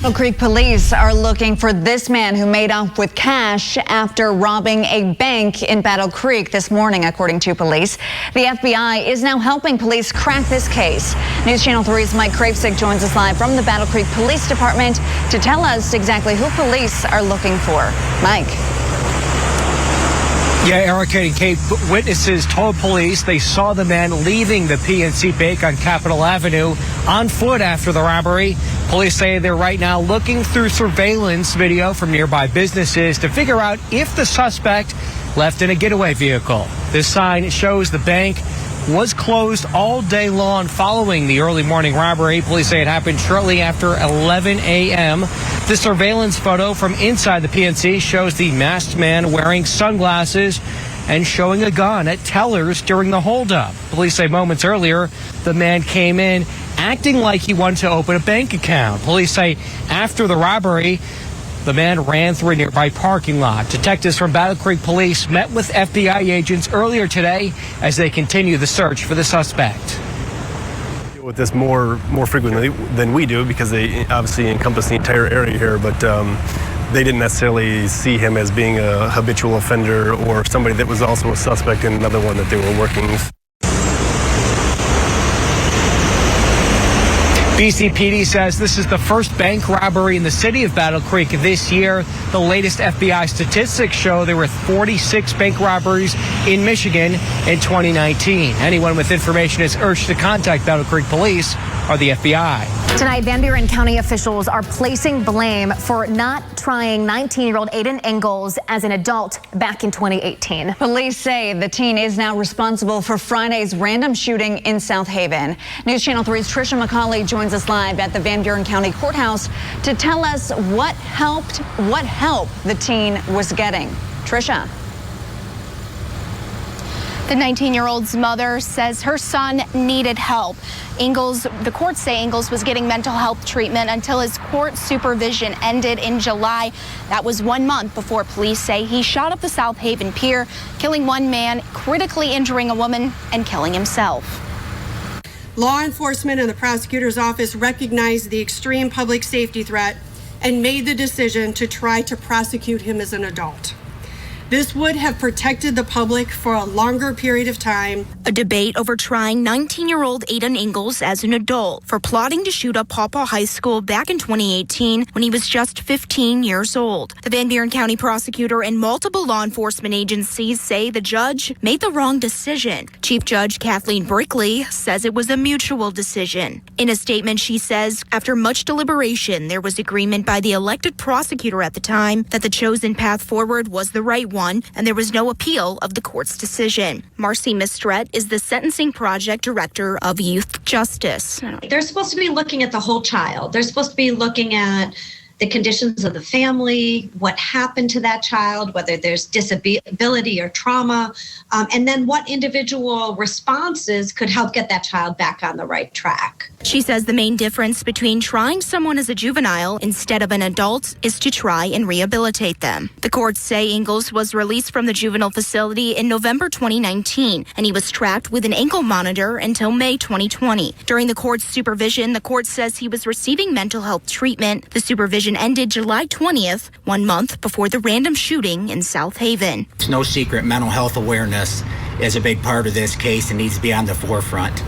Battle Creek police are looking for this man who made off with cash after robbing a bank in Battle Creek this morning, according to police. The FBI is now helping police crack this case. News Channel 3's Mike Kravsik joins us live from the Battle Creek Police Department to tell us exactly who police are looking for. Mike. Yeah, Erica and Kate, witnesses told police they saw the man leaving the PNC Bank on Capital Avenue on foot after the robbery. Police say they're right now looking through surveillance video from nearby businesses to figure out if the suspect left in a getaway vehicle. This sign shows the bank was closed all day long following the early morning robbery. Police say it happened shortly after 11 a.m. The surveillance photo from inside the PNC shows the masked man wearing sunglasses and showing a gun at tellers during the holdup. Police say moments earlier, the man came in acting like he wanted to open a bank account. Police say after the robbery, the man ran through a nearby parking lot. Detectives from Battle Creek Police met with FBI agents earlier today as they continue the search for the suspect. With this more frequently than we do because they obviously encompass the entire area here, but they didn't necessarily see him as being a habitual offender or somebody that was also a suspect in another one that they were working with. BCPD says this is the first bank robbery in the city of Battle Creek this year. The latest FBI statistics show there were 46 bank robberies in Michigan in 2019. Anyone with information is urged to contact Battle Creek Police or the FBI. Tonight, Buren County officials are placing blame for not trying 19-year-old Aiden Ingalls as an adult back in 2018. Police say the teen is now responsible for Friday's random shooting in South Haven. News Channel 3's Trisha McCauley joins us live at the Van Buren County Courthouse to tell us what help the teen was getting. Trisha. The 19-year-old's mother says her son needed help. The courts say Ingalls was getting mental health treatment until his court supervision ended in July. That was 1 month before police say he shot up the South Haven pier, killing one man, critically injuring a woman, and killing himself. Law enforcement and the prosecutor's office recognized the extreme public safety threat and made the decision to try to prosecute him as an adult. This would have protected the public for a longer period of time. A debate over trying 19-year-old Aiden Ingalls as an adult for plotting to shoot up Paw Paw High School back in 2018 when he was just 15 years old. The Van Buren County prosecutor and multiple law enforcement agencies say the judge made the wrong decision. Chief Judge Kathleen Brickley says it was a mutual decision. In a statement, she says, after much deliberation, there was agreement by the elected prosecutor at the time that the chosen path forward was the right one, and there was no appeal of the court's decision. Marcy Mistret is the Sentencing Project Director of Youth Justice. They're supposed to be looking at the whole child. They're supposed to be looking at the conditions of the family, what happened to that child, whether there's disability or trauma, and then what individual responses could help get that child back on the right track. She says the main difference between trying someone as a juvenile instead of an adult is to try and rehabilitate them. The courts say Ingalls was released from the juvenile facility in November 2019, and he was tracked with an ankle monitor until May 2020. During the court's supervision, the court says he was receiving mental health treatment. The supervision ended July 20th, 1 month before the random shooting in South Haven. It's no secret mental health awareness is a big part of this case and needs to be on the forefront.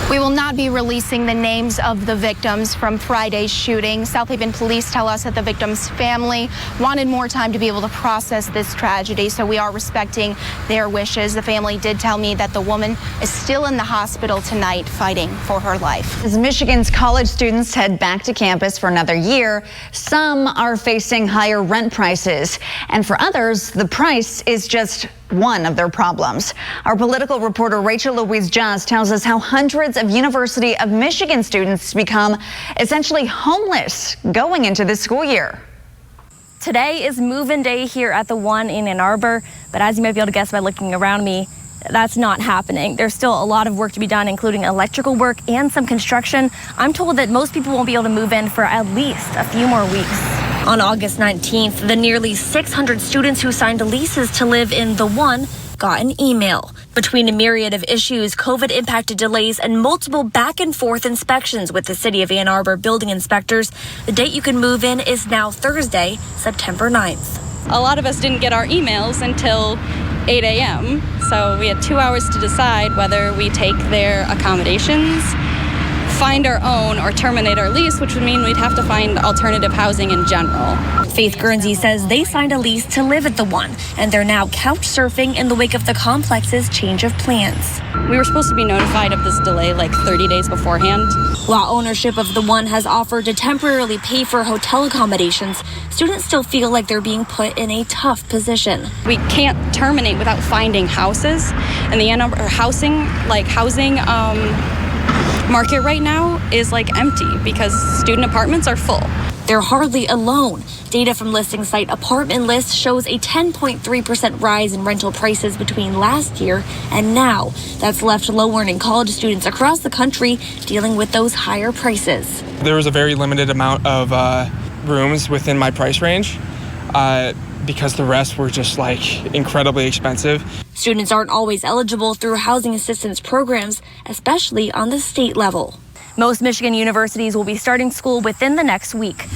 We will not be releasing the names of the victims from Friday's shooting. South Haven police tell us that the victim's family wanted more time to be able to process this tragedy, so we are respecting their wishes. The family did tell me that the woman is still in the hospital tonight fighting for her life. As Michigan's college students head back to campus for another year, some are facing higher rent prices, and for others, the price is just one of their problems. Our political reporter Rachel Louise Just tells us how hundreds of University of Michigan students become essentially homeless going into this school year. Today is move-in day here at the one in Ann Arbor, but as you might be able to guess by looking around me, that's not happening. There's still a lot of work to be done, including electrical work and some construction. I'm told that most people won't be able to move in for at least a few more weeks. On August 19th, the nearly 600 students who signed leases to live in the one got an email. Between a myriad of issues, COVID impacted delays and multiple back and forth inspections with the City of Ann Arbor building inspectors, the date you can move in is now Thursday, September 9th. A lot of us didn't get our emails until 8 a.m., so we had 2 hours to decide whether we take their accommodations, find our own, or terminate our lease, which would mean we'd have to find alternative housing in general. Faith Guernsey says they signed a lease to live at the One, and they're now couch surfing in the wake of the complex's change of plans. We were supposed to be notified of this delay like 30 days beforehand. While ownership of the One has offered to temporarily pay for hotel accommodations, students still feel like they're being put in a tough position. We can't terminate without finding houses, and the Ann Arbor housing market right now is like empty because student apartments are full. They're hardly alone. Data from listing site Apartment List shows a 10.3% rise in rental prices between last year and now. That's left low-earning college students across the country dealing with those higher prices. There was a very limited amount of rooms within my price range because the rest were just like incredibly expensive. Students aren't always eligible through housing assistance programs, especially on the state level. Most Michigan universities will be starting school within the next week.